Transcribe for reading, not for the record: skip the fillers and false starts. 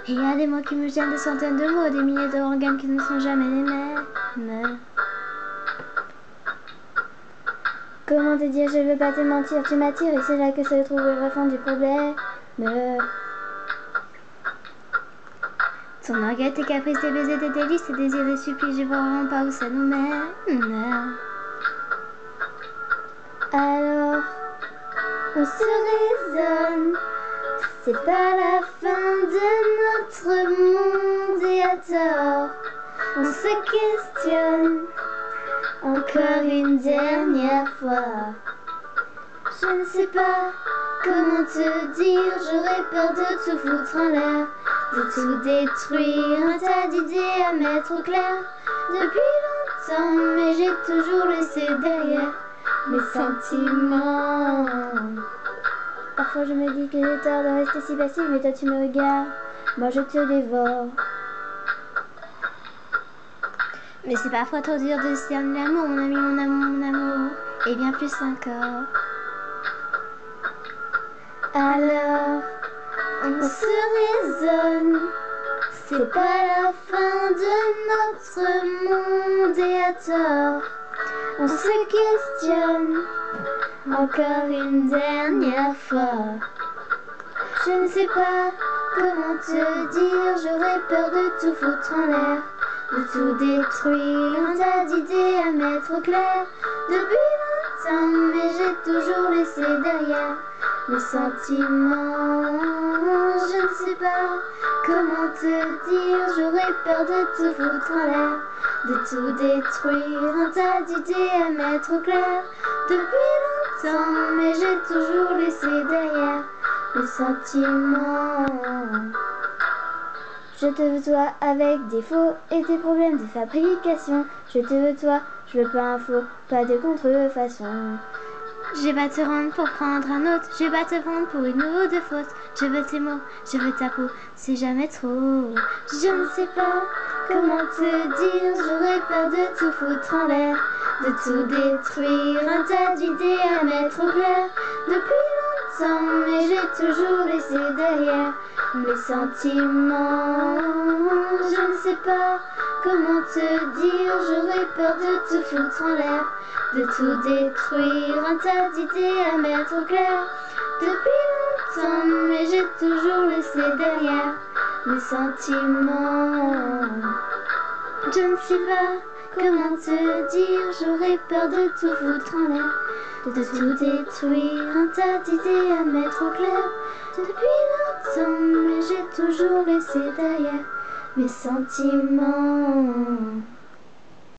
Il y a des mots qui me gênent, des centaines de mots, des milliers d'organes qui ne sont jamais les mêmes. Comment te dire, je veux pas te mentir, tu m'attires et c'est là que se trouve le vrai fond du problème. Ton orgueil, tes caprices, tes baisers, tes délices, tes désirs, tes supplices, je vois vraiment pas où ça nous mène. Alors, on se raisonne, c'est pas la fin de notre monde et à tort, on se questionne encore une dernière fois. Je ne sais pas comment te dire, j'aurais peur de tout foutre en l'air, de tout détruire, un tas d'idées à mettre au clair. Depuis longtemps, mais j'ai toujours laissé derrière mes sentiments. Parfois je me dis que j'ai tort de rester si passive, mais toi tu me regardes, moi je te dévore. Mais c'est parfois trop dur de cerner l'amour, mon ami, mon amour, mon amour, et bien plus encore. Alors, on se raisonne, c'est pas la fin de notre monde et à tort, on se questionne encore une dernière fois. Je ne sais pas comment te dire, j'aurais peur de tout foutre en l'air, de tout détruire, un tas d'idées à mettre au clair. Depuis longtemps, mais j'ai toujours laissé derrière mes sentiments. Je ne sais pas comment te dire, j'aurais peur de tout foutre en l'air, de tout détruire, un tas d'idées à mettre au clair. Depuis longtemps, mais j'ai toujours laissé derrière mes sentiments. Je te veux toi avec défaut et tes problèmes de fabrication. Je te veux toi, je veux pas un faux, pas de contrefaçon. Je vais pas te rendre pour prendre un autre, je vais pas te prendre pour une ou deux fautes. Je veux tes mots, je veux ta peau, c'est jamais trop. Je ne sais pas comment te dire, j'aurais peur de tout foutre en l'air, de tout détruire, un tas d'idées à mettre au clair. Depuis longtemps, mais j'ai toujours laissé derrière mes sentiments. Je ne sais pas comment te dire, j'aurais peur de tout foutre en l'air, de tout détruire, un tas d'idées à mettre au clair. Depuis longtemps, mais j'ai toujours laissé derrière mes sentiments. Je ne sais pas comment te dire, j'aurais peur de tout foutre en l'air, de tout détruire, un tas d'idées à mettre au clair. Depuis longtemps, mais j'ai toujours laissé derrière mes sentiments.